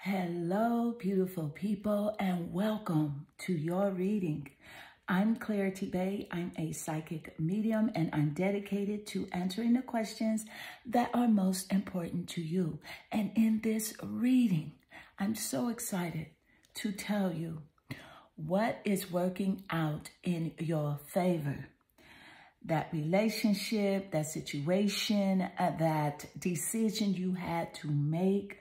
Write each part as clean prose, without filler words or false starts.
Hello, beautiful people, and welcome to your reading. I'm Clarity Bay. I'm a psychic medium, and I'm dedicated to answering the questions that are most important to you. And in this reading, I'm so excited to tell you what is working out in your favor. That relationship, that situation, that decision you had to make.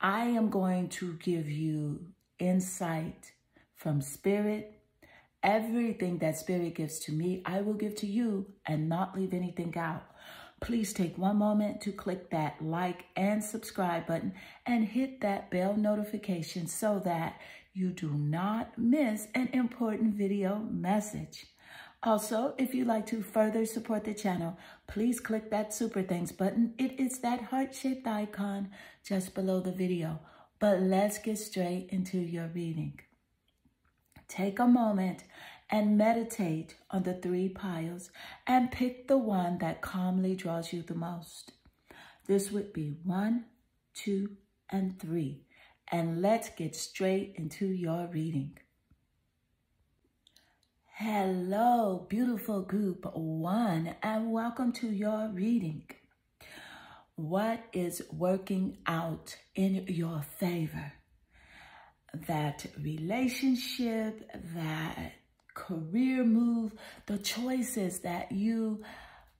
I am going to give you insight from Spirit. Everything that Spirit gives to me, I will give to you and not leave anything out. Please take one moment to click that like and subscribe button and hit that bell notification so that you do not miss an important video message. Also, if you'd like to further support the channel, please click that Super Thanks button. It is that heart-shaped icon just below the video. But let's get straight into your reading. Take a moment and meditate on the 3 piles and pick the one that calmly draws you the most. This would be 1, 2, and 3. And let's get straight into your reading. Hello, beautiful group 1, and welcome to your reading. What is working out in your favor? That relationship, that career move, the choices that you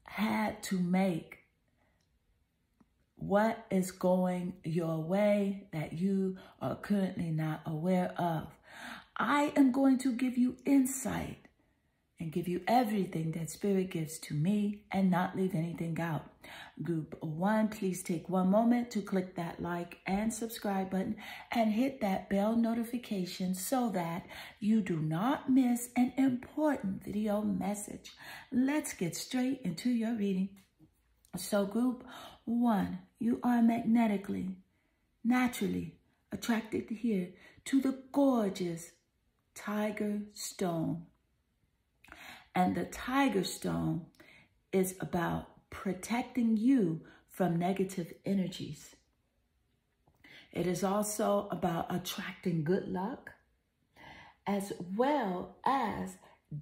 had to make. What is going your way that you are currently not aware of? I am going to give you insight and give you everything that Spirit gives to me and not leave anything out. Group 1, please take one moment to click that like and subscribe button and hit that bell notification so that you do not miss an important video message. Let's get straight into your reading. So group 1, you are magnetically, naturally attracted here to the gorgeous tiger stone. And the tiger stone is about protecting you from negative energies. It is also about attracting good luck, as well as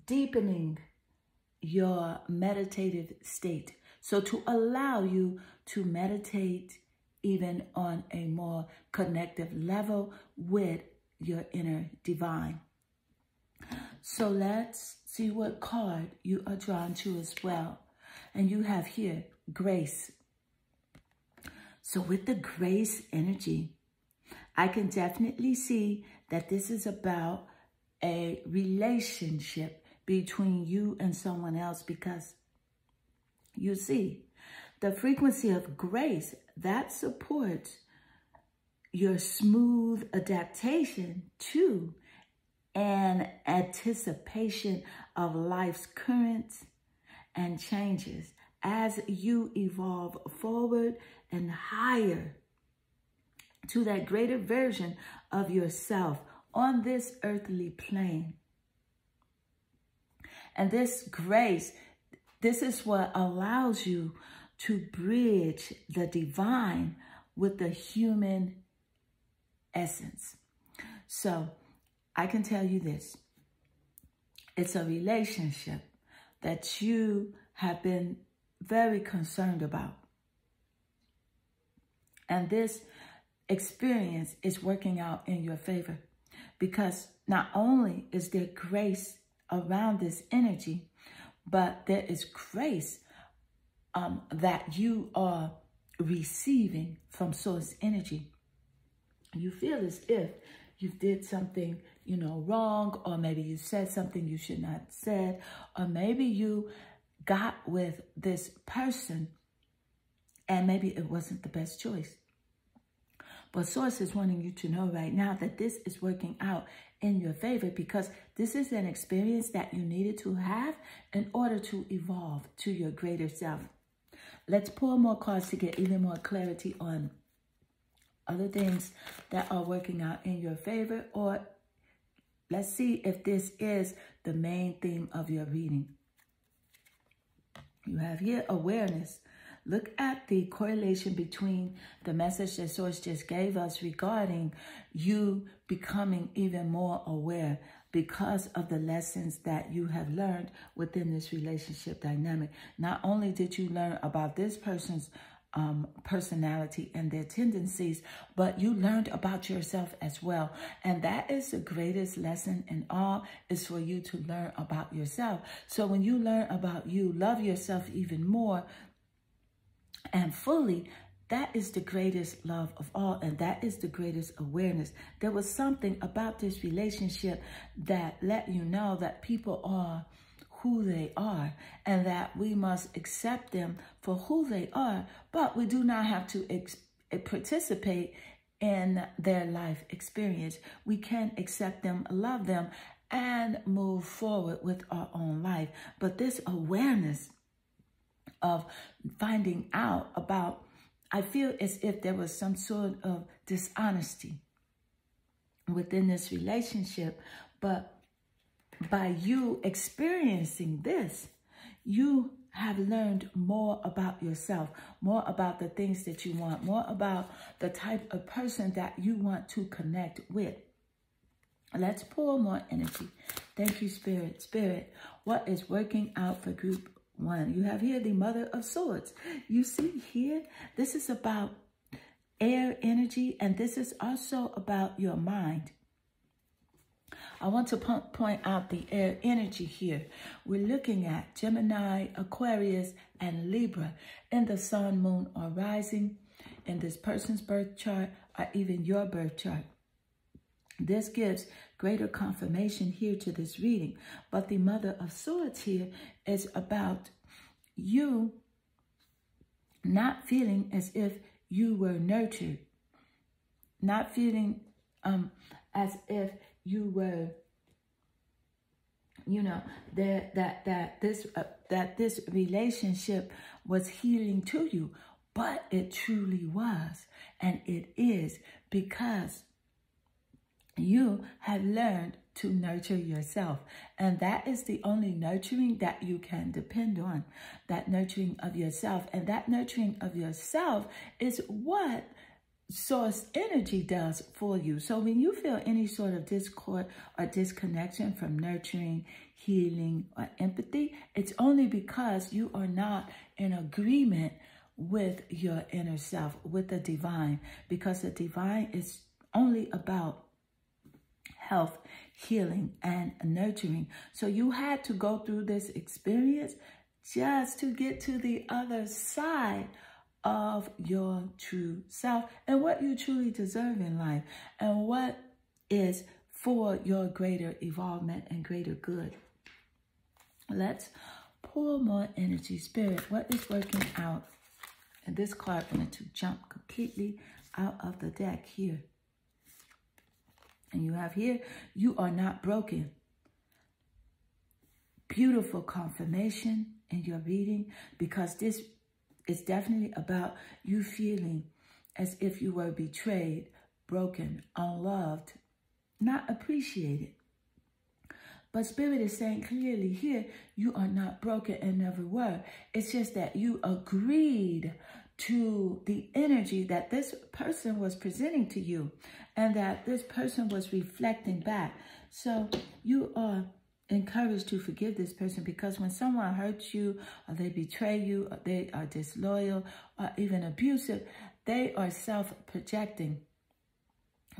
deepening your meditative state. So to allow you to meditate even on a more connective level with your inner divine. So let's see what card you are drawn to as well. And you have here grace. So with the grace energy, I can definitely see that this is about a relationship between you and someone else, because you see, the frequency of grace, that supports your smooth adaptation to and anticipation of life's currents and changes as you evolve forward and higher to that greater version of yourself on this earthly plane. And this grace, this is what allows you to bridge the divine with the human essence. So I can tell you this, it's a relationship that you have been very concerned about. And this experience is working out in your favor, because not only is there grace around this energy, but there is grace that you are receiving from source energy. You feel as if you did something, wrong, or maybe you said something you should not have said, or maybe you got with this person and maybe it wasn't the best choice. But Source is wanting you to know right now that this is working out in your favor, because this is an experience that you needed to have in order to evolve to your greater self. Let's pull more cards to get even more clarity on other things that are working out in your favor, or let's see if this is the main theme of your reading. You have here awareness. Look at the correlation between the message that Source just gave us regarding you becoming even more aware because of the lessons that you have learned within this relationship dynamic. Not only did you learn about this person's personality and their tendencies, but you learned about yourself as well. And that is the greatest lesson in all, is for you to learn about yourself. So when you learn about you, love yourself even more and fully, that is the greatest love of all, and that is the greatest awareness. There was something about this relationship that let you know that people are who they are, and that we must accept them for who they are, but we do not have to participate in their life experience. We can accept them, love them, and move forward with our own life. But this awareness of finding out about, I feel as if there was some sort of dishonesty within this relationship, but by you experiencing this, you have learned more about yourself, more about the things that you want, more about the type of person that you want to connect with. Let's pull more energy. Thank you, Spirit. Spirit, what is working out for group 1? You have here the Mother of Swords. You see here, this is about air energy, and this is also about your mind. I want to point out the air energy here. We're looking at Gemini, Aquarius, and Libra in the sun, moon, or rising, in this person's birth chart, or even your birth chart. This gives greater confirmation here to this reading. But the Mother of Swords here is about you not feeling as if you were nurtured, not feeling as if you were, you know, that this relationship was healing to you, but it truly was, and it is, because you have learned to nurture yourself, and that is the only nurturing that you can depend on, that nurturing of yourself. And that nurturing of yourself is what Source energy does for you. So when you feel any sort of discord or disconnection from nurturing, healing, or empathy, it's only because you are not in agreement with your inner self, with the divine, because the divine is only about health, healing, and nurturing. So you had to go through this experience just to get to the other side of your true self and what you truly deserve in life and what is for your greater evolvement and greater good. Let's pull more energy. Spirit, what is working out? And this card wanted to jump completely out of the deck here. And you have here, you are not broken. Beautiful confirmation in your reading, because this is definitely about you feeling as if you were betrayed, broken, unloved, not appreciated. But Spirit is saying clearly here, you are not broken and never were. It's just that you agreed to the energy that this person was presenting to you and that this person was reflecting back. So you are encouraged to forgive this person, because when someone hurts you or they betray you or they are disloyal or even abusive, they are self-projecting,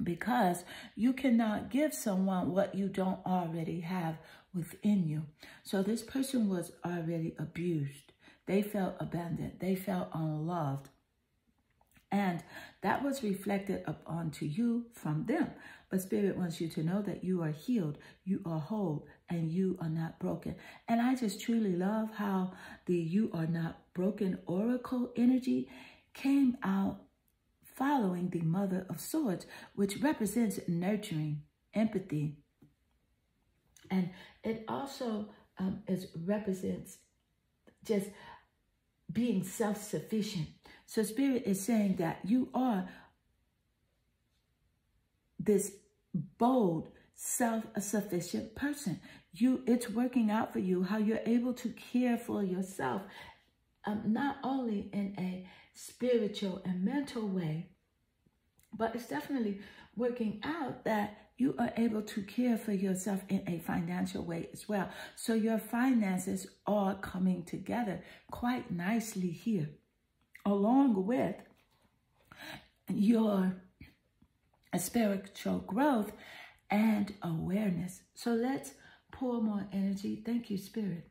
because you cannot give someone what you don't already have within you. So this person was already abused. They felt abandoned. They felt unloved. And that was reflected upon to you from them. But Spirit wants you to know that you are healed, you are whole, and you are not broken. And I just truly love how the you are not broken oracle energy came out following the Mother of Swords, which represents nurturing, empathy. And it also represents just being self-sufficient. So Spirit is saying that you are this bold, self-sufficient person. It's working out for you how you're able to care for yourself not only in a spiritual and mental way, but it's definitely working out that you are able to care for yourself in a financial way as well. So your finances are coming together quite nicely here, along with your spiritual growth and awareness. So let's pour more energy. Thank you, Spirit.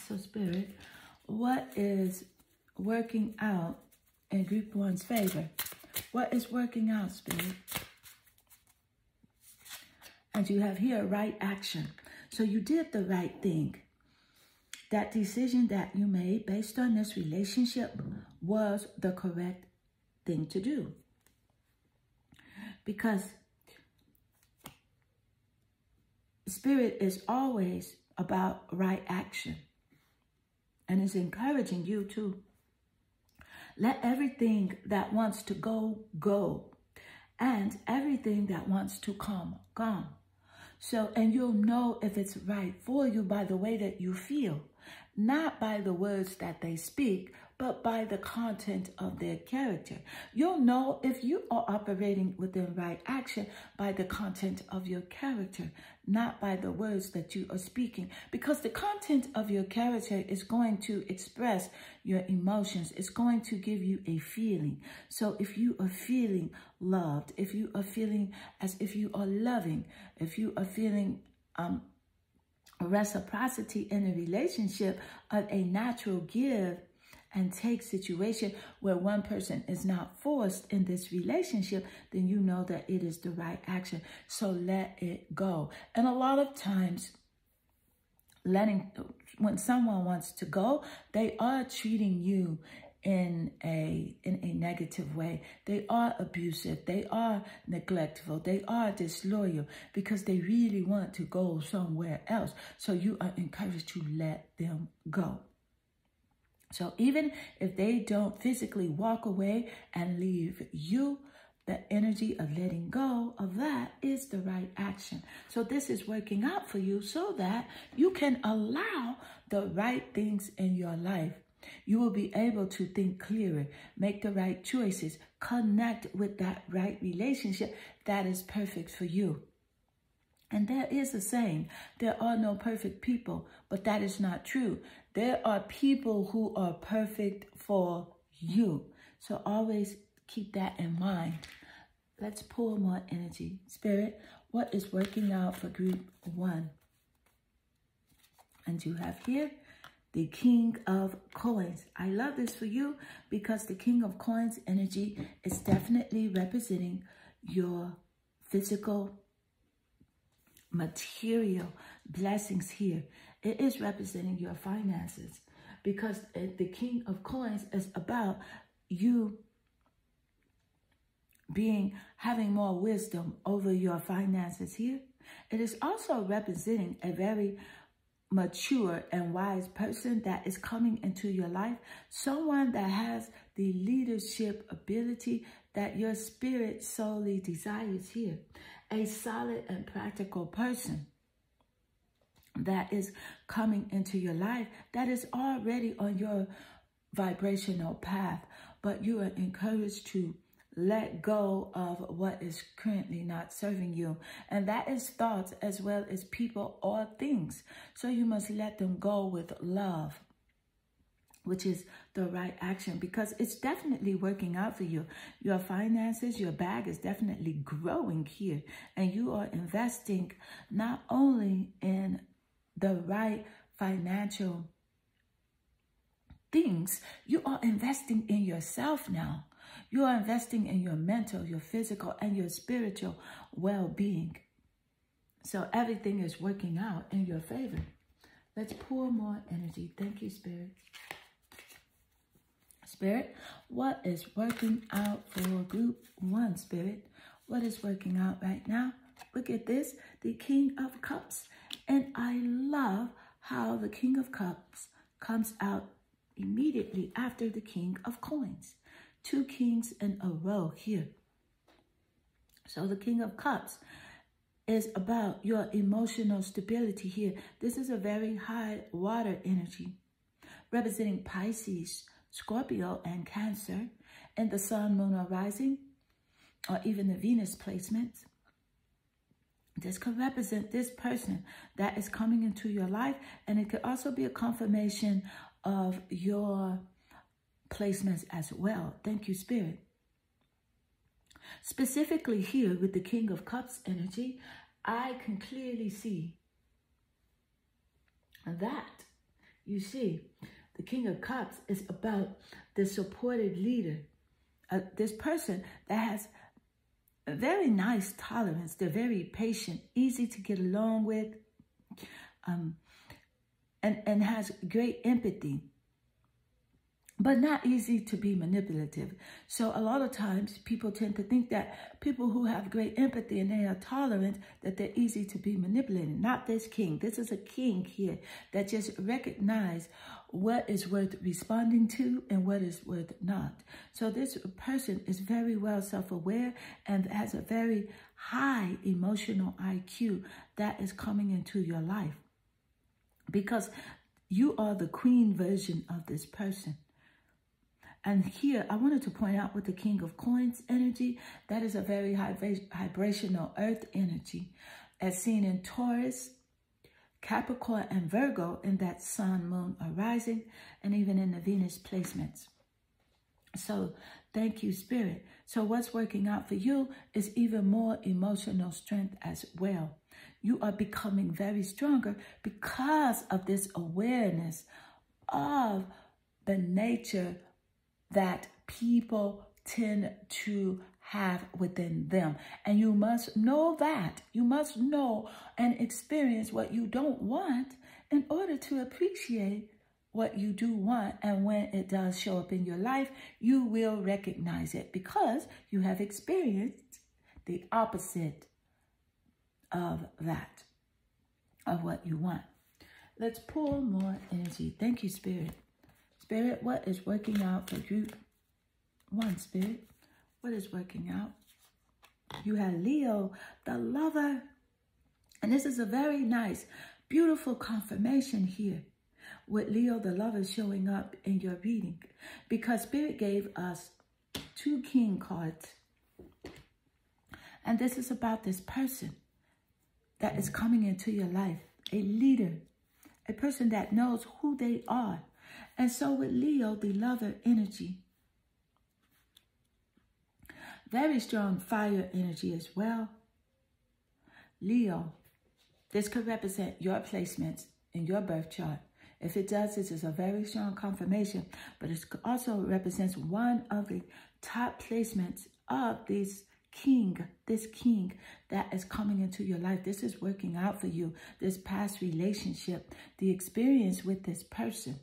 So, Spirit, what is working out in Group 1's favor? What is working out, Spirit? And you have here right action. So you did the right thing. That decision that you made based on this relationship was the correct thing to do. Because Spirit is always about right action. And is encouraging you to let everything that wants to go, go. And everything that wants to come. So, and you'll know if it's right for you by the way that you feel. Not by the words that they speak, but by the content of their character. You'll know if you are operating within right action by the content of your character, not by the words that you are speaking. Because the content of your character is going to express your emotions. It's going to give you a feeling. So if you are feeling loved, if you are feeling as if you are loving, if you are feeling reciprocity in a relationship of a natural give and take situation where one person is not forced in this relationship, then you know that it is the right action. So let it go. And a lot of times, when someone wants to go, they are treating you in a negative way. They are abusive. They are neglectful. They are disloyal because they really want to go somewhere else. So you are encouraged to let them go. So even if they don't physically walk away and leave you, the energy of letting go of that is the right action. So this is working out for you so that you can allow the right things in your life. You will be able to think clearer, make the right choices, connect with that right relationship that is perfect for you. And there is a saying, there are no perfect people, but that is not true. There are people who are perfect for you. So always keep that in mind. Let's pull more energy. Spirit, what is working out for Group 1? And you have here the King of Coins. I love this for you because the King of Coins energy is definitely representing your physical, material blessings here. It is representing your finances because the King of Coins is about you having more wisdom over your finances here. It is also representing a very mature and wise person that is coming into your life, someone that has the leadership ability that your spirit solely desires here, a solid and practical person that is coming into your life that is already on your vibrational path, but you are encouraged to let go of what is currently not serving you. And that is thoughts as well as people or things. So you must let them go with love, which is the right action because it's definitely working out for you. Your finances, your bag is definitely growing here. And you are investing not only in the right financial things, you are investing in yourself now. You are investing in your mental, your physical, and your spiritual well-being. So everything is working out in your favor. Let's pour more energy. Thank you, Spirit. Spirit, what is working out for Group 1, Spirit? What is working out right now? Look at this, the King of Cups. And I love how the King of Cups comes out immediately after the King of Coins. 2 kings in a row here. So the King of Cups is about your emotional stability here. This is a very high water energy, representing Pisces, Scorpio, and Cancer, and the Sun, Moon, or Rising, or even the Venus placements. This could represent this person that is coming into your life, and it could also be a confirmation of your placements as well. Thank you, Spirit. Specifically here with the King of Cups energy, I can clearly see that, you see, the King of Cups is about the supported leader. This person that has a very nice tolerance. They're very patient, easy to get along with, and has great empathy, but not easy to be manipulative. So a lot of times people tend to think that people who have great empathy and they are tolerant, that they're easy to be manipulated. Not this king. This is a king here that just recognizes what is worth responding to and what is worth not. So this person is very well self-aware and has a very high emotional IQ that is coming into your life, because you are the queen version of this person. And here, I wanted to point out with the King of Coins energy, that is a very high vibrational earth energy, as seen in Taurus, Capricorn, and Virgo in that Sun, Moon, or Rising, and even in the Venus placements. So, thank you, Spirit. So what's working out for you is even more emotional strength as well. You are becoming very stronger because of this awareness of the nature that people tend to have within them. And you must know that. You must know and experience what you don't want in order to appreciate what you do want. And when it does show up in your life, you will recognize it because you have experienced the opposite of that, of what you want. Let's pull more energy. Thank you, Spirit. Spirit, what is working out for Group 1, Spirit? What is working out? You have Leo, the lover. And this is a very nice, beautiful confirmation here with Leo, the lover, showing up in your reading. Because Spirit gave us 2 king cards. And this is about this person that is coming into your life. A leader. A person that knows who they are. And so with Leo, the lover energy, very strong fire energy as well. Leo, this could represent your placements in your birth chart. If it does, this is a very strong confirmation, but it also represents one of the top placements of this king that is coming into your life. This is working out for you, this past relationship, the experience with this person.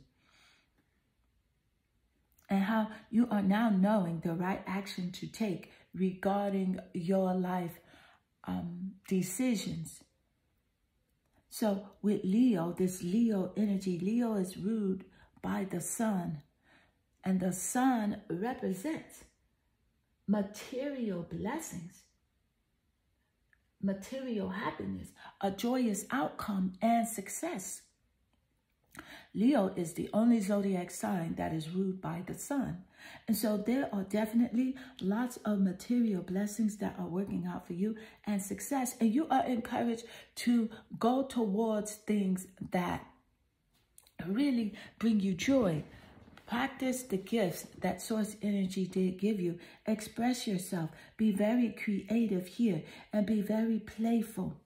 And how you are now knowing the right action to take regarding your life decisions. So with Leo, this Leo energy, Leo is ruled by the sun. And the sun represents material blessings, material happiness, a joyous outcome, and success. Leo is the only zodiac sign that is ruled by the sun. And so there are definitely lots of material blessings that are working out for you and success. And you are encouraged to go towards things that really bring you joy. Practice the gifts that source energy did give you. Express yourself. Be very creative here and be very playful.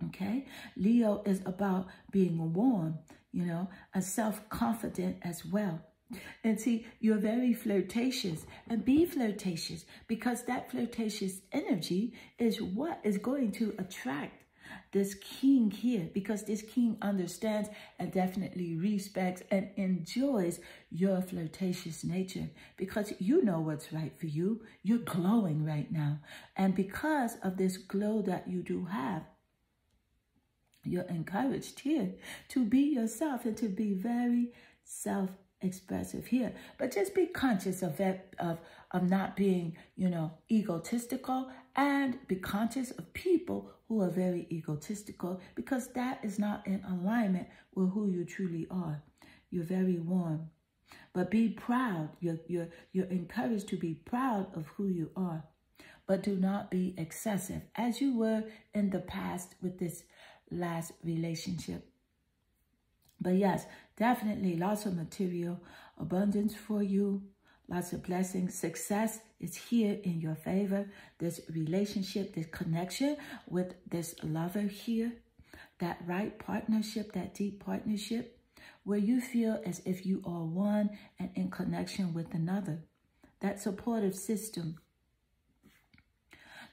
Okay, Leo is about being warm, you know, and self-confident as well. And see, you're very flirtatious, and be flirtatious, because that flirtatious energy is what is going to attract this king here, because this king understands and definitely respects and enjoys your flirtatious nature, because you know what's right for you. You're glowing right now. And because of this glow that you do have, you're encouraged here to be yourself and to be very self-expressive. expressive here. But just be conscious of it, of not being, you know, egotistical, and be conscious of people who are very egotistical, because that is not in alignment with who you truly are. You're very warm. But be proud. You're encouraged to be proud of who you are. But do not be excessive, as you were in the past with this last relationship. But yes, definitely lots of material abundance for you. Lots of blessings. Success is here in your favor. This relationship, this connection with this lover here. That right partnership, that deep partnership, where you feel as if you are one and in connection with another. That supportive system.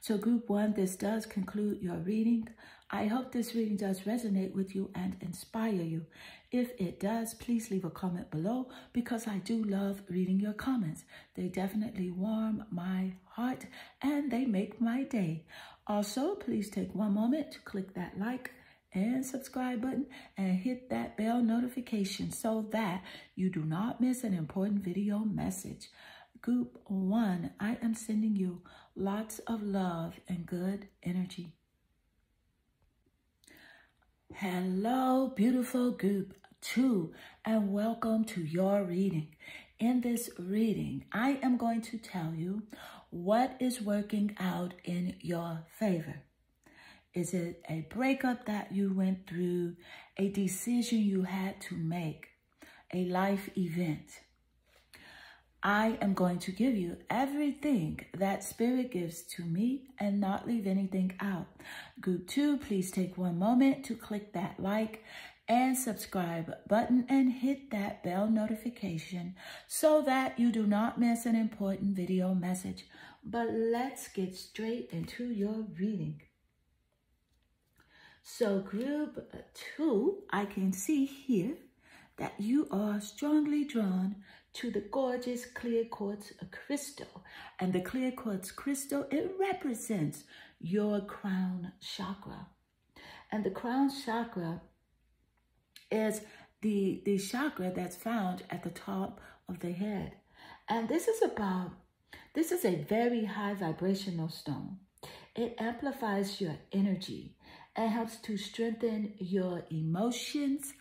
So group 1, this does conclude your reading. I hope this reading does resonate with you and inspire you. If it does, please leave a comment below, because I do love reading your comments. They definitely warm my heart and they make my day. Also, please take one moment to click that like and subscribe button and hit that bell notification so that you do not miss an important video message. Group 1, I am sending you lots of love and good energy. Hello, beautiful group 2, and welcome to your reading. In this reading, I am going to tell you what is working out in your favor. Is it a breakup that you went through, a decision you had to make, a life event? I am going to give you everything that Spirit gives to me and not leave anything out. Group 2, please take one moment to click that like and subscribe button and hit that bell notification so that you do not miss an important video message. But let's get straight into your reading. So group 2, I can see here that you are strongly drawn to the gorgeous clear quartz crystal. And the clear quartz crystal, it represents your crown chakra. And the crown chakra is the chakra that's found at the top of the head. And this is a very high vibrational stone. It amplifies your energy and helps to strengthen your emotions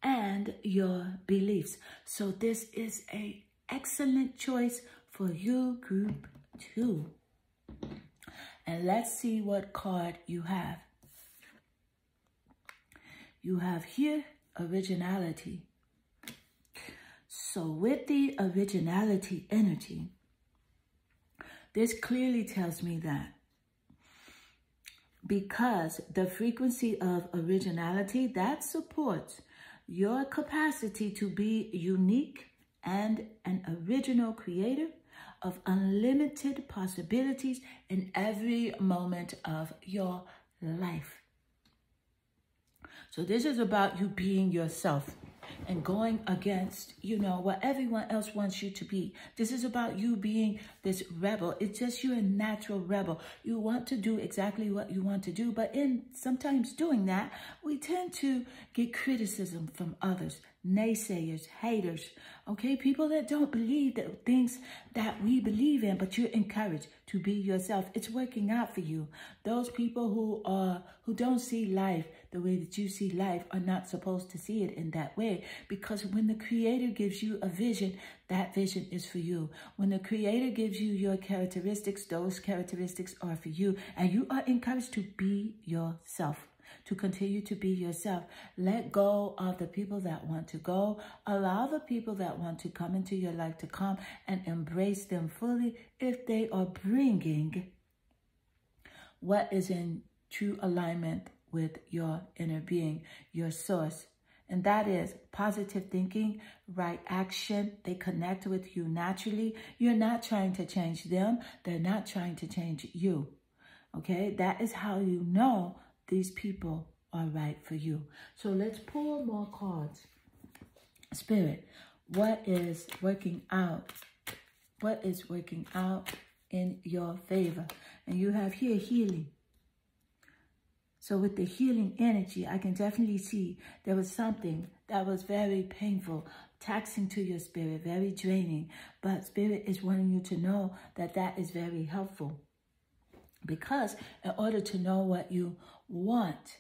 and your beliefs. So this is an excellent choice for you, group 2. And let's see what card you have. You have here originality. So with the originality energy, this clearly tells me that because the frequency of originality, that supports your capacity to be unique and an original creator of unlimited possibilities in every moment of your life. So this is about you being yourself and going against, you know, what everyone else wants you to be. This is about you being this rebel. It's just you're a natural rebel. You want to do exactly what you want to do, but in sometimes doing that, we tend to get criticism from others, naysayers, haters, okay? People that don't believe the things that we believe in, but you're encouraged to be yourself. It's working out for you. Those people who don't see life the way that you see life are not supposed to see it in that way, because when the Creator gives you a vision, that vision is for you. When the Creator gives you your characteristics, those characteristics are for you, and you are encouraged to be yourself. To continue to be yourself. Let go of the people that want to go. Allow the people that want to come into your life to come, and embrace them fully if they are bringing what is in true alignment with your inner being, your source. And that is positive thinking, right action. They connect with you naturally. You're not trying to change them. They're not trying to change you. Okay? That is how you know these people are right for you. So let's pull more cards. Spirit, what is working out? What is working out in your favor? And you have here healing. So with the healing energy, I can definitely see there was something that was very painful, taxing to your spirit, very draining. But Spirit is wanting you to know that that is very helpful. Because in order to know what you want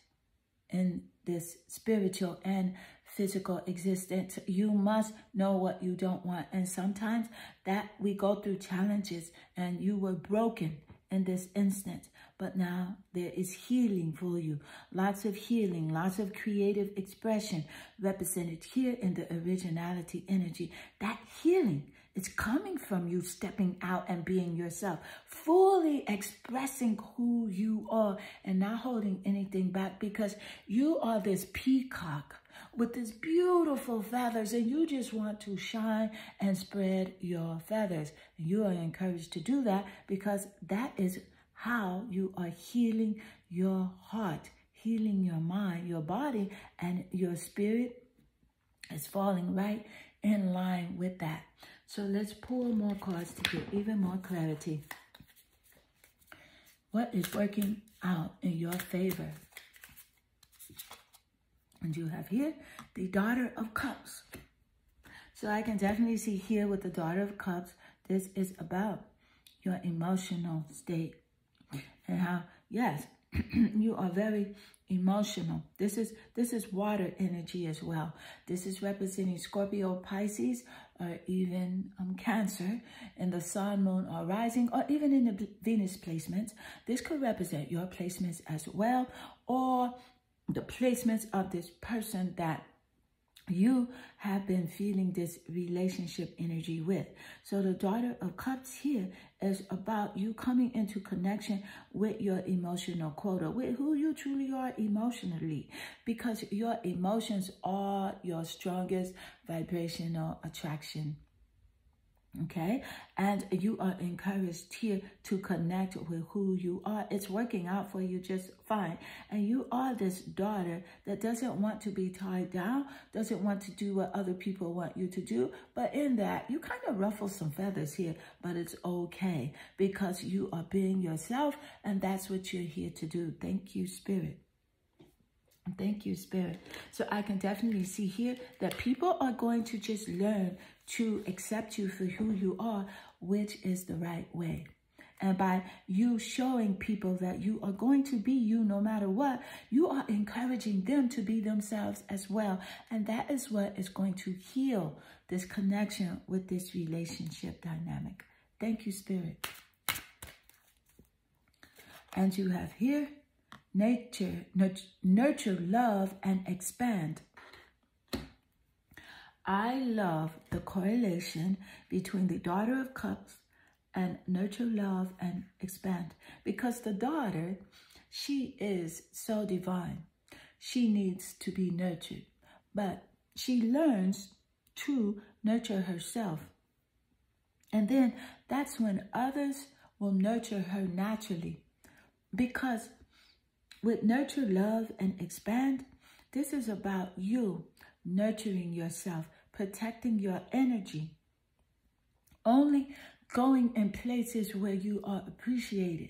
in this spiritual and physical existence, you must know what you don't want. And sometimes that we go through challenges, and you were broken in this instance, but now there is healing for you. Lots of healing, lots of creative expression represented here in the originality energy. That healing is coming from you stepping out and being yourself, fully expressing who you are and not holding anything back, because you are this peacock with these beautiful feathers, and you just want to shine and spread your feathers. And you are encouraged to do that, because that is how you are healing your heart, healing your mind, your body, and your spirit is falling right in line with that. So let's pull more cards to get even more clarity. What is working out in your favor? And you have here the Daughter of Cups. So I can definitely see here with the Daughter of Cups, this is about your emotional state. And how, yes, you are very emotional. This is water energy as well. This is representing Scorpio, Pisces, or even Cancer in the Sun, Moon, or Rising, or even in the Venus placements. This could represent your placements as well, or the placements of this person that you have been feeling this relationship energy with. So the Daughter of Cups here is about you coming into connection with your emotional quota, with who you truly are emotionally, because your emotions are your strongest vibrational attraction. Okay, and you are encouraged here to connect with who you are. It's working out for you just fine. And you are this daughter that doesn't want to be tied down, doesn't want to do what other people want you to do. But in that, you kind of ruffle some feathers here, but it's okay, because you are being yourself, and that's what you're here to do. Thank you, Spirit. Thank you, Spirit. So I can definitely see here that people are going to just learn to accept you for who you are, which is the right way. And by you showing people that you are going to be you no matter what, you are encouraging them to be themselves as well. And that is what is going to heal this connection with this relationship dynamic. Thank you, Spirit. And you have here, nature, nurture, love, and expand. I love the correlation between the Daughter of Cups and nurture, love, and expand. Because the daughter, she is so divine. She needs to be nurtured. But she learns to nurture herself. And then that's when others will nurture her naturally. Because with nurture, love, and expand, this is about you nurturing yourself, protecting your energy, only going in places where you are appreciated,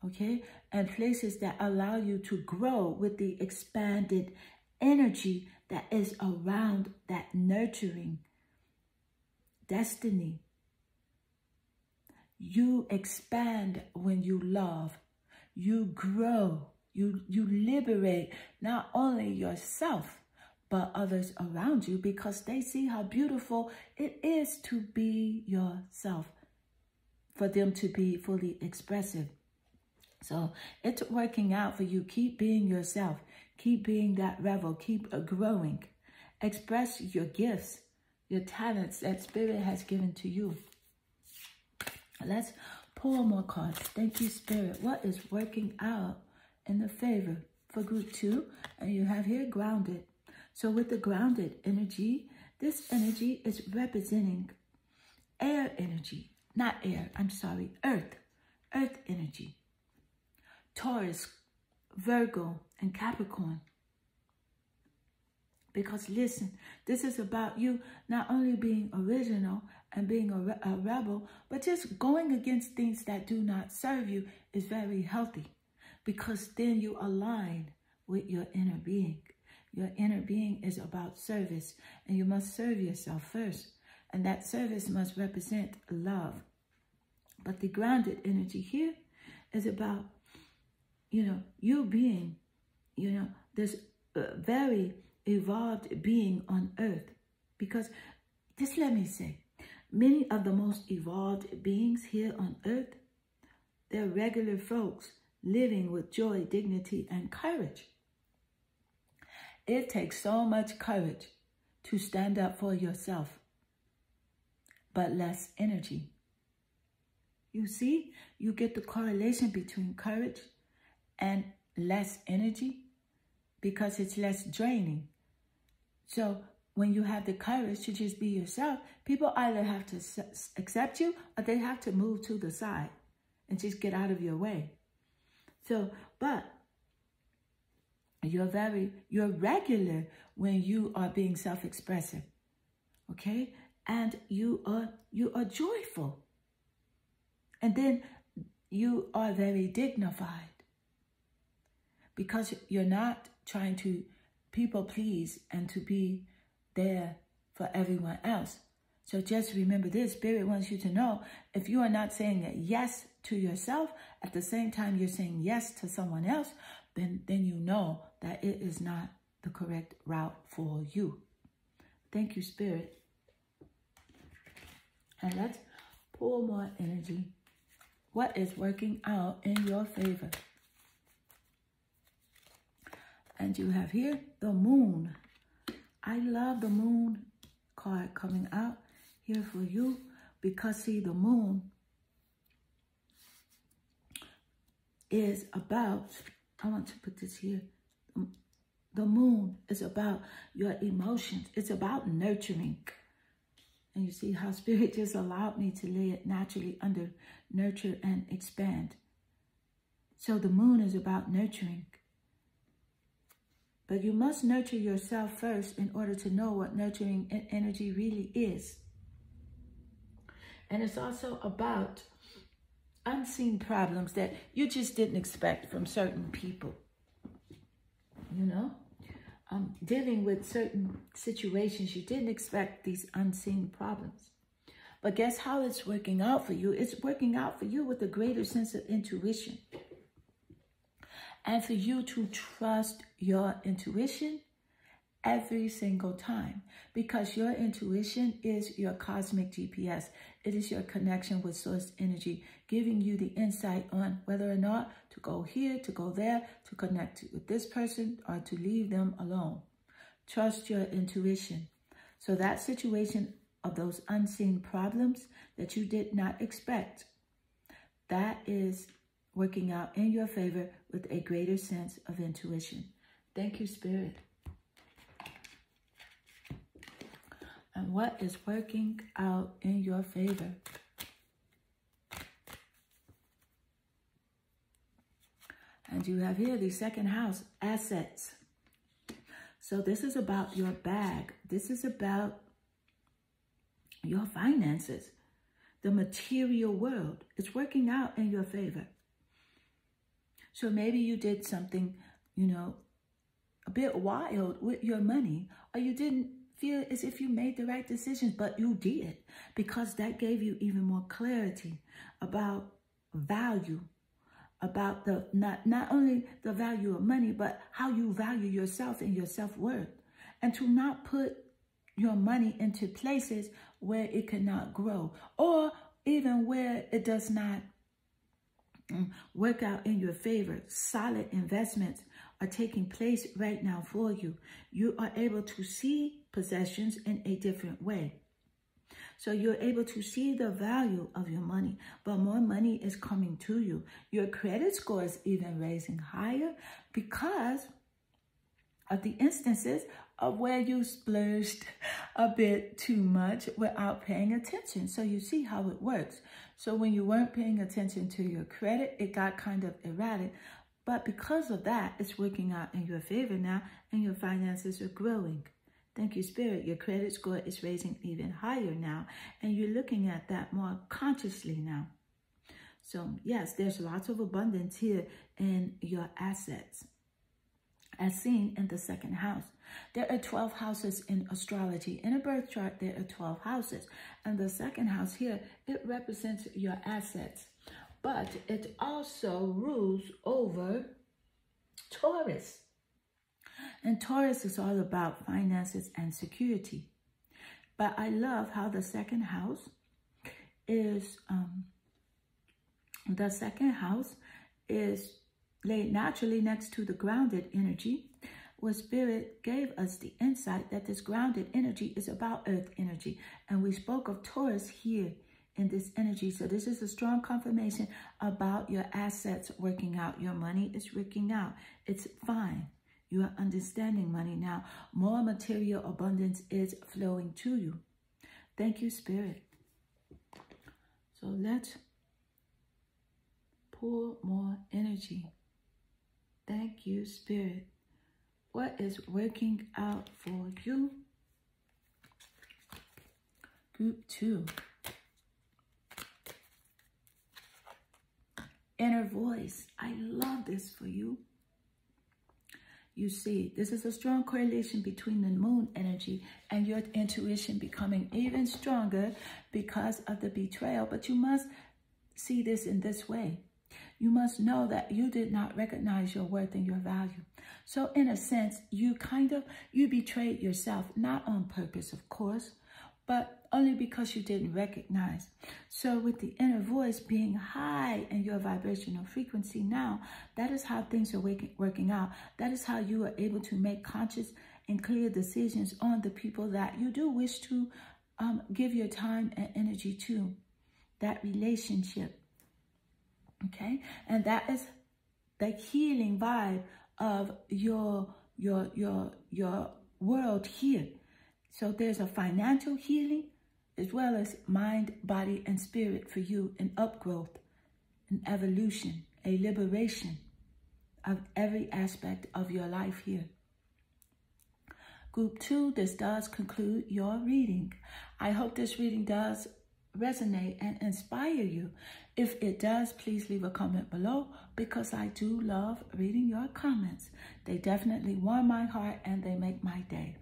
okay? And places that allow you to grow with the expanded energy that is around that nurturing destiny. You expand when you love, you grow, you liberate not only yourself, but others around you, because they see how beautiful it is to be yourself, for them to be fully expressive. So it's working out for you. Keep being yourself. Keep being that rebel. Keep growing. Express your gifts, your talents that Spirit has given to you. Let's pull more cards. Thank you, Spirit. What is working out in the favor for group 2? And you have here grounded. So with the grounded energy, this energy is representing air energy. Not air, I'm sorry, earth. Earth energy. Taurus, Virgo, and Capricorn. Because listen, this is about you not only being original and being a rebel, but just going against things that do not serve you is very healthy. because then you align with your inner being. Your inner being is about service, and you must serve yourself first. And that service must represent love. But the grounded energy here is about, you being, this very evolved being on earth. Because, just let me say, many of the most evolved beings here on earth, they're regular folks living with joy, dignity, and courage. It takes so much courage to stand up for yourself, but less energy. You see, you get the correlation between courage and less energy because it's less draining. So when you have the courage to just be yourself, people either have to accept you or they have to move to the side and just get out of your way. So, but you're regular when you are being self-expressive, okay? And you are joyful. And then you are very dignified because you're not trying to people please and to be there for everyone else. So just remember this, Spirit wants you to know, if you are not saying a yes to yourself, at the same time you're saying yes to someone else, then you know that it is not the correct route for you. Thank you, Spirit. And let's pull more energy. What is working out in your favor? And you have here the moon. I love the moon card coming out here for you because, see, the moon is about, I want to put this here. The moon is about your emotions. It's about nurturing. And you see how Spirit just allowed me to lay it naturally under nurture and expand. So the moon is about nurturing. But you must nurture yourself first in order to know what nurturing energy really is. And it's also about unseen problems that you just didn't expect from certain people. Dealing with certain situations, you didn't expect these unseen problems. But guess how it's working out for you? It's working out for you with a greater sense of intuition. And for you to trust your intuition every single time. Because your intuition is your cosmic GPS. It is your connection with source energy, giving you the insight on whether or not to go here, to go there, to connect with this person, or to leave them alone. Trust your intuition. So that situation of those unseen problems that you did not expect, that is working out in your favor with a greater sense of intuition. Thank you, Spirit. And what is working out in your favor? And you have here the second house, assets. So this is about your bag. This is about your finances. The material world. It's working out in your favor. So maybe you did something, a bit wild with your money, or you didn't feel as if you made the right decisions, but you did, because that gave you even more clarity about value, about the not only the value of money, but how you value yourself and your self-worth, and to not put your money into places where it cannot grow, or even where it does not work out in your favor. Solid investments are taking place right now for you. You are able to see possessions in a different way. So you're able to see the value of your money, but more money is coming to you. Your credit score is even raising higher because of the instances of where you splurged a bit too much without paying attention. So you see how it works. So when you weren't paying attention to your credit, it got kind of erratic. But because of that, it's working out in your favor now, and your finances are growing. Thank you, Spirit. Your credit score is raising even higher now, and you're looking at that more consciously now. So yes, there's lots of abundance here in your assets, as seen in the second house. There are 12 houses in astrology. In a birth chart, there are 12 houses. And the second house here, it represents your assets. But it also rules over Taurus. And Taurus is all about finances and security. But I love how the second house is laid naturally next to the grounded energy, where Spirit gave us the insight that this grounded energy is about earth energy. And we spoke of Taurus here in this energy. So this is a strong confirmation about your assets working out. Your money is working out. It's fine. You are understanding money now. More material abundance is flowing to you. Thank you, Spirit. So let's pour more energy. Thank you, Spirit. What is working out for you? Group 2. Inner voice. I love this for you. You see, this is a strong correlation between the moon energy and your intuition becoming even stronger because of the betrayal. But you must see this in this way. You must know that you did not recognize your worth and your value. So in a sense, you betrayed yourself, not on purpose, of course, but only because you didn't recognize. So with the inner voice being high in your vibrational frequency now, that is how things are working out. That is how you are able to make conscious and clear decisions on the people that you do wish to give your time and energy to, that relationship. Okay, and that is the healing vibe of your world here. So there's a financial healing as well as mind, body, and spirit for you, an upgrowth, an evolution, a liberation of every aspect of your life here. Group 2, this does conclude your reading. I hope this reading does resonate and inspire you. If it does, please leave a comment below, because I do love reading your comments. They definitely warm my heart and they make my day.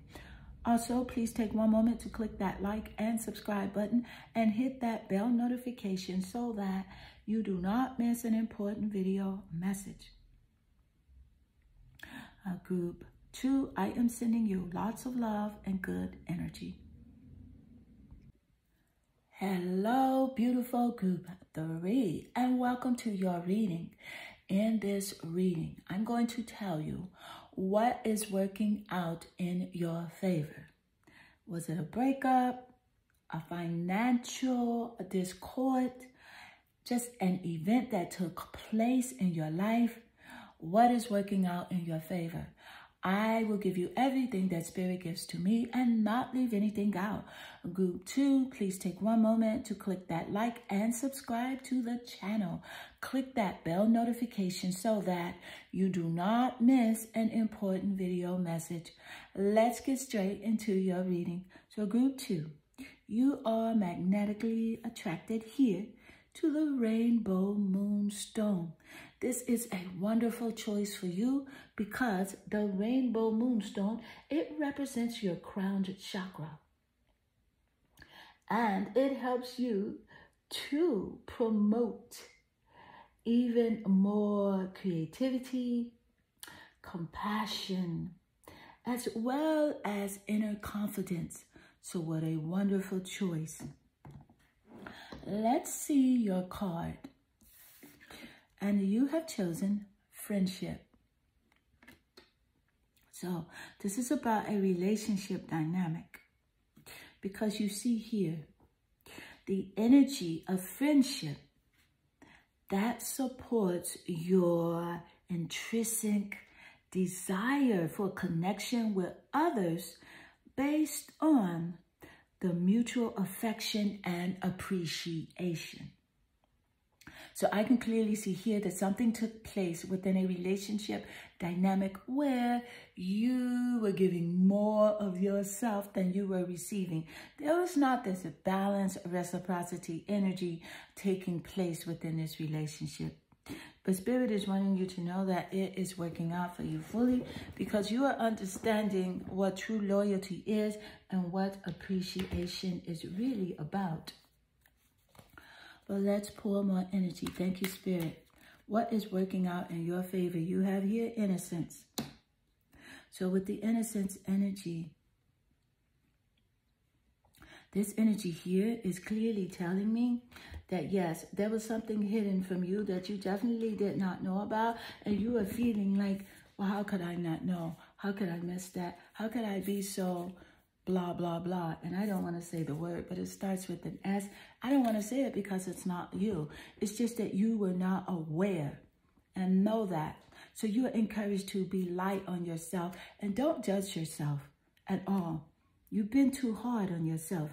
Also, please take one moment to click that like and subscribe button and hit that bell notification so that you do not miss an important video message. Group 2, I am sending you lots of love and good energy. Hello, beautiful group 3, and welcome to your reading. In this reading, I'm going to tell you what is working out in your favor. Was it a breakup, a financial discord, just an event that took place in your life? What is working out in your favor? I will give you everything that Spirit gives to me and not leave anything out. Group 2, please take one moment to click that like and subscribe to the channel. Click that bell notification so that you do not miss an important video message. Let's get straight into your reading. So Group 2, you are magnetically attracted here to the rainbow moonstone. This is a wonderful choice for you because the rainbow moonstone, it represents your crowned chakra. And it helps you to promote even more creativity, compassion, as well as inner confidence. So what a wonderful choice. Let's see your card. And you have chosen friendship. So this is about a relationship dynamic, because you see here the energy of friendship that supports your intrinsic desire for connection with others based on the mutual affection and appreciation. So I can clearly see here that something took place within a relationship dynamic where you were giving more of yourself than you were receiving. There was not this balance, reciprocity, energy taking place within this relationship. But Spirit is wanting you to know that it is working out for you fully because you are understanding what true loyalty is and what appreciation is really about. But let's pour more energy. Thank you, Spirit. What is working out in your favor? You have here innocence. So with the innocence energy, this energy here is clearly telling me that, yes, there was something hidden from you that you definitely did not know about. And you are feeling like, well, how could I not know? How could I miss that? How could I be so blah, blah, blah? And I don't want to say the word, but it starts with an S. I don't want to say it because it's not you. It's just that you were not aware and know that. So you are encouraged to be light on yourself and don't judge yourself at all. You've been too hard on yourself.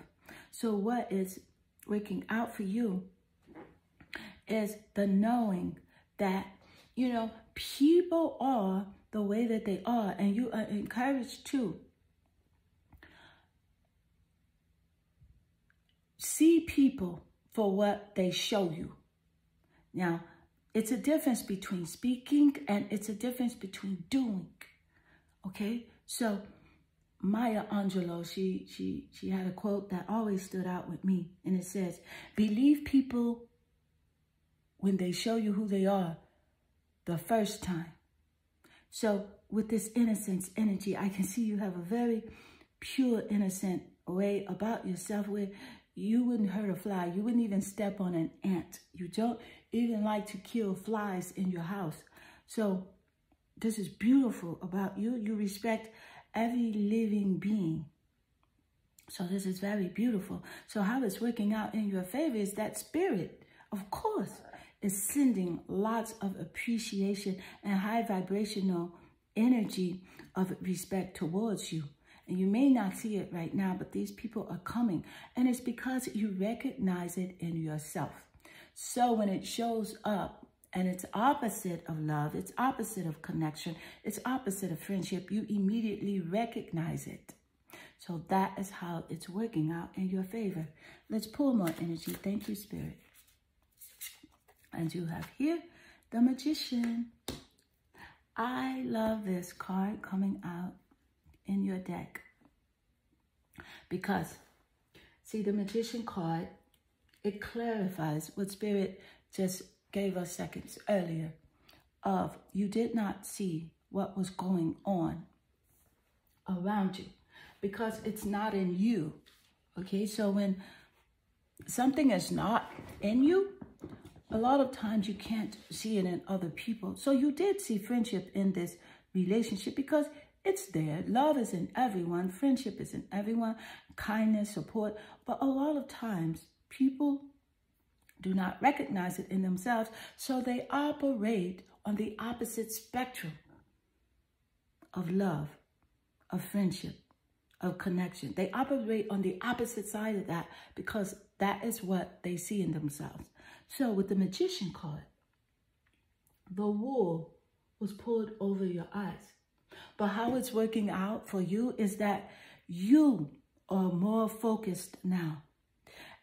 So what is working out for you is the knowing that, you know, people are the way that they are, and you are encouraged to see people for what they show you. Now, it's a difference between speaking and it's a difference between doing. Okay? So Maya Angelou, she had a quote that always stood out with me, and it says, believe people when they show you who they are the first time. So with this innocence energy, I can see you have a very pure, innocent way about yourself where you wouldn't hurt a fly. You wouldn't even step on an ant. You don't even like to kill flies in your house. So this is beautiful about you. You respect every living being. So this is very beautiful. So how it's working out in your favor is that Spirit, of course, is sending lots of appreciation and high vibrational energy of respect towards you. And you may not see it right now, but these people are coming. And it's because you recognize it in yourself. So when it shows up, and it's opposite of love, it's opposite of connection, it's opposite of friendship, you immediately recognize it. So that is how it's working out in your favor. Let's pull more energy. Thank you, Spirit. And you have here the Magician. I love this card coming out in your deck because, see, the Magician card, it clarifies what Spirit just gave us seconds earlier of you did not see what was going on around you because it's not in you. Okay, so when something is not in you, a lot of times you can't see it in other people. So you did see friendship in this relationship because it's there. Love is in everyone. Friendship is in everyone. Kindness, support. But a lot of times people do not recognize it in themselves, so they operate on the opposite spectrum of love, of friendship, of connection. They operate on the opposite side of that because that is what they see in themselves. So with the Magician card, the wool was pulled over your eyes. But how it's working out for you is that you are more focused now.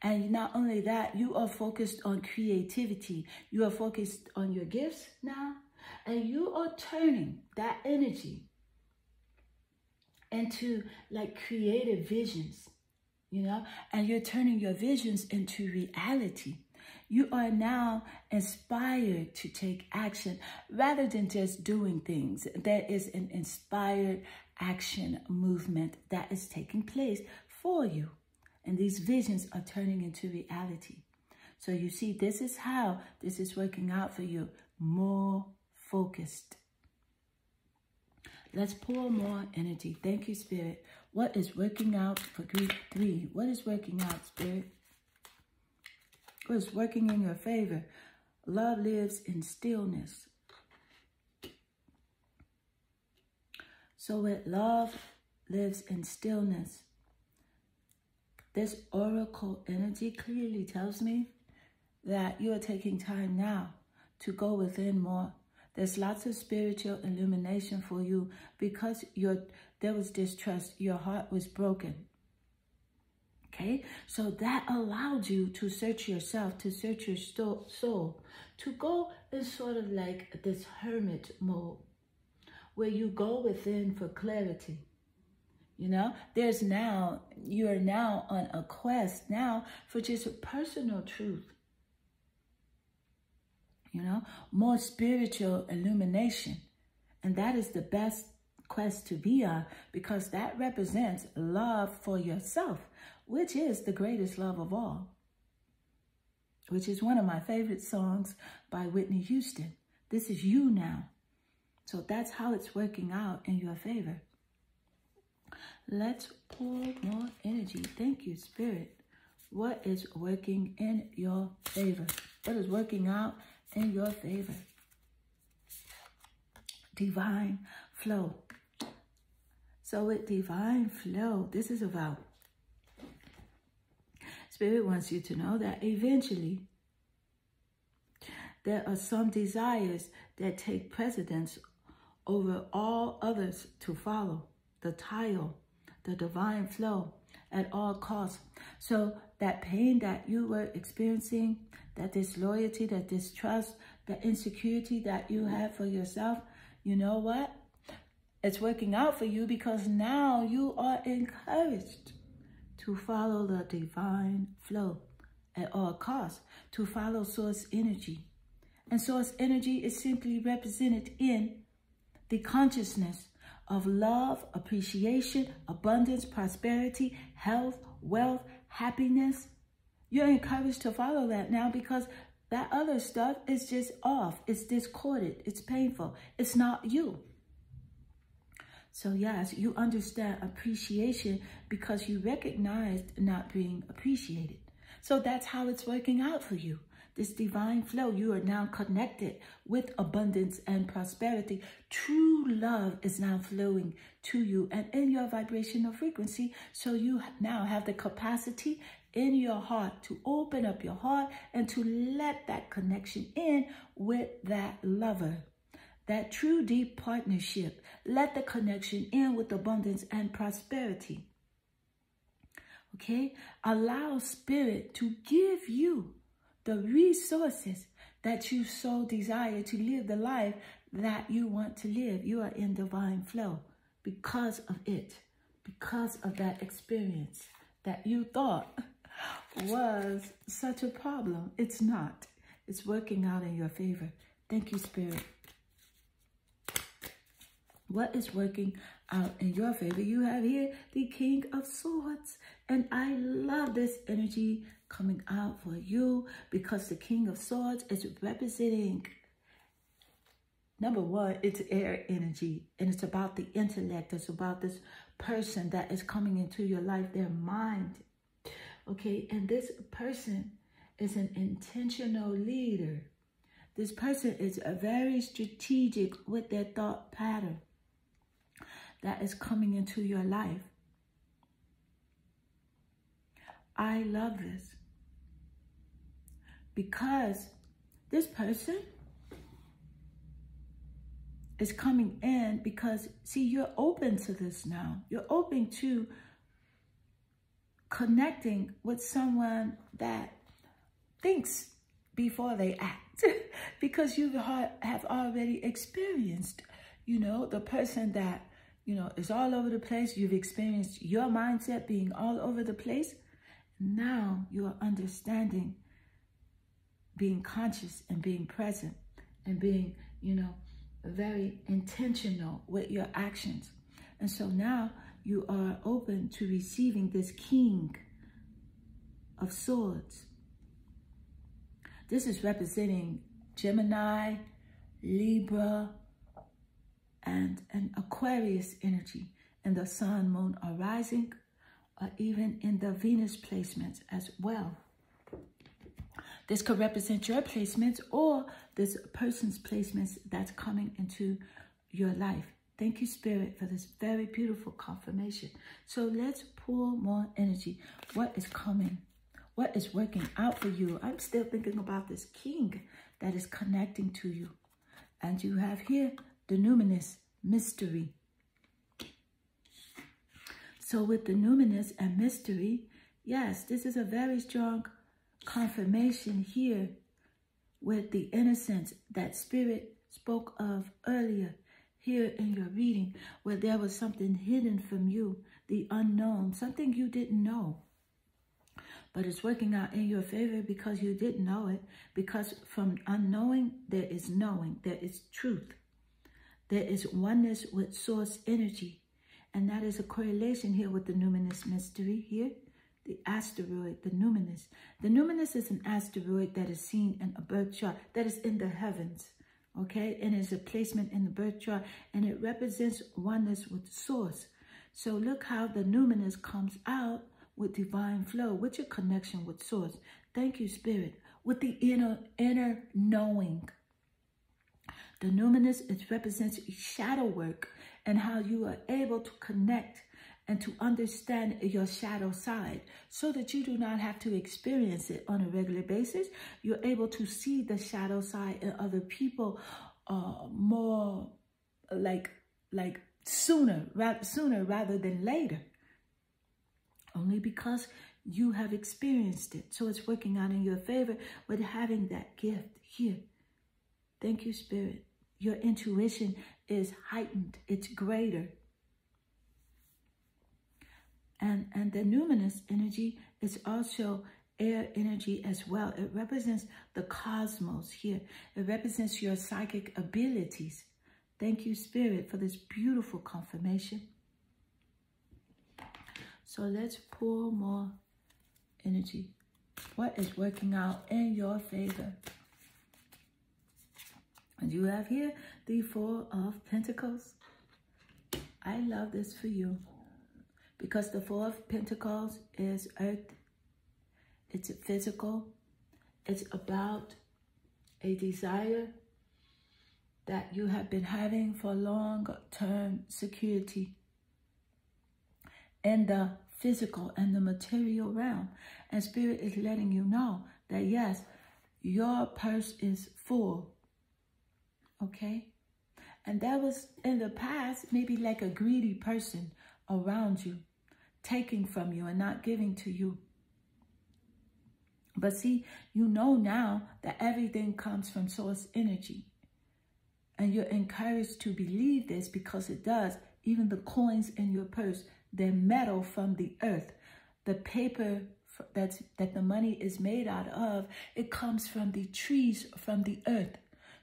And not only that, you are focused on creativity. You are focused on your gifts now. And you are turning that energy into like creative visions, you know. And you're turning your visions into reality. You are now inspired to take action rather than just doing things. There is an inspired action movement that is taking place for you. And these visions are turning into reality. So you see, this is how this is working out for you. More focused. Let's pour more energy. Thank you, Spirit. What is working out for group 3? What is working out, Spirit? What is working in your favor? Love lives in stillness. So with love lives in stillness, this oracle energy clearly tells me that you are taking time now to go within more. There's lots of spiritual illumination for you because there was distrust. Your heart was broken. Okay, so that allowed you to search yourself, to search your soul, to go in sort of like this hermit mode where you go within for clarity. You know, you are now on a quest now for just personal truth. You know, more spiritual illumination. And that is the best quest to be on because that represents love for yourself, which is the greatest love of all, which is one of my favorite songs by Whitney Houston. This is you now. So that's how it's working out in your favor. Let's pour more energy. Thank you, Spirit. What is working in your favor? What is working out in your favor? Divine flow. So with divine flow, this is about Spirit wants you to know that eventually there are some desires that take precedence over all others to follow. The tile, the divine flow at all costs. So that pain that you were experiencing, that disloyalty, that distrust, that insecurity that you have for yourself, you know what? It's working out for you because now you are encouraged to follow the divine flow at all costs, to follow source energy. And source energy is simply represented in the consciousness of love, appreciation, abundance, prosperity, health, wealth, happiness. You're encouraged to follow that now because that other stuff is just off. It's discordant. It's painful. It's not you. So yes, you understand appreciation because you recognized not being appreciated. So that's how it's working out for you. This divine flow, you are now connected with abundance and prosperity. True love is now flowing to you and in your vibrational frequency. So you now have the capacity in your heart to open up your heart and to let that connection in with that lover. That true deep partnership. Let the connection in with abundance and prosperity. Okay? Allow Spirit to give you the resources that you so desire to live the life that you want to live. You are in divine flow because of it. Because of that experience that you thought was such a problem. It's not. It's working out in your favor. Thank you, Spirit. What is working out in your favor? You have here the King of Swords. And I love this energy coming out for you because the King of Swords is representing, number one, it's air energy. And it's about the intellect. It's about this person that is coming into your life, their mind. Okay, and this person is an intentional leader. This person is very strategic with their thought pattern that is coming into your life. I love this because this person is coming in because, see, you're open to this now. You're open to connecting with someone that thinks before they act because you have already experienced, you know, the person that, you know, is all over the place. You've experienced your mindset being all over the place. Now you are understanding being conscious and being present and being, you know, very intentional with your actions. And so now you are open to receiving this King of Swords. This is representing Gemini, Libra, and an Aquarius energy in the sun, moon, or rising, or even in the Venus placements as well. This could represent your placements or this person's placements that's coming into your life. Thank you, Spirit, for this very beautiful confirmation. So let's pour more energy. What is coming? What is working out for you? I'm still thinking about this king that is connecting to you. And you have here the numinous mystery. So with the numinous and mystery, yes, this is a very strong confirmation here with the innocence that Spirit spoke of earlier here in your reading, where there was something hidden from you, the unknown, something you didn't know. But it's working out in your favor because you didn't know it. Because from unknowing, there is knowing. There is truth. There is oneness with source energy. And that is a correlation here with the numinous mystery here. The asteroid, the numinous. The numinous is an asteroid that is seen in a birth chart, that is in the heavens. Okay? And is a placement in the birth chart. And it represents oneness with source. So look how the numinous comes out with divine flow, with your connection with source. Thank you, Spirit. With the inner knowing. The numinous, it represents shadow work and how you are able to connect and to understand your shadow side so that you do not have to experience it on a regular basis. You're able to see the shadow side in other people more like sooner rather than later. Only because you have experienced it. So it's working out in your favor with having that gift here. Thank you, Spirit. Your intuition is heightened. It's greater. And the numinous energy is also air energy as well. It represents the cosmos here. It represents your psychic abilities. Thank you, Spirit, for this beautiful confirmation. So let's pull more energy. What is working out in your favor? And you have here the Four of Pentacles. I love this for you because the Four of Pentacles is earth. It's physical. It's about a desire that you have been having for long-term security in the physical and the material realm. And Spirit is letting you know that, yes, your purse is full. Okay? And that was in the past, maybe like a greedy person around you, taking from you and not giving to you. But see, you know now that everything comes from source energy. And you're encouraged to believe this because it does. Even the coins in your purse, they're metal from the earth. The paper that the money is made out of, it comes from the trees, from the earth.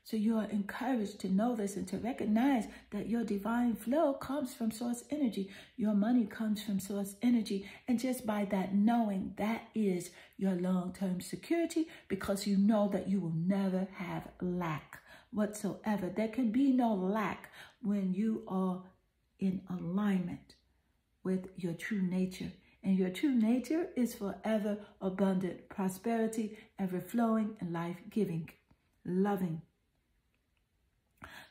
So you are encouraged to know this and to recognize that your divine flow comes from source energy. Your money comes from source energy. And just by that knowing, that is your long-term security, because you know that you will never have lack whatsoever. There can be no lack when you are in alignment with your true nature. And your true nature is forever abundant prosperity, ever flowing and life-giving, loving.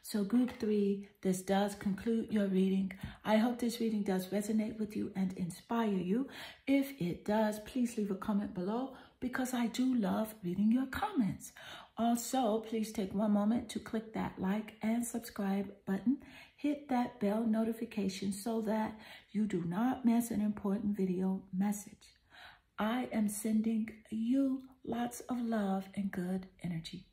So group 3, this does conclude your reading. I hope this reading does resonate with you and inspire you. If it does, please leave a comment below because I do love reading your comments. Also, please take one moment to click that like and subscribe button. Hit that bell notification so that you do not miss an important video message. I am sending you lots of love and good energy.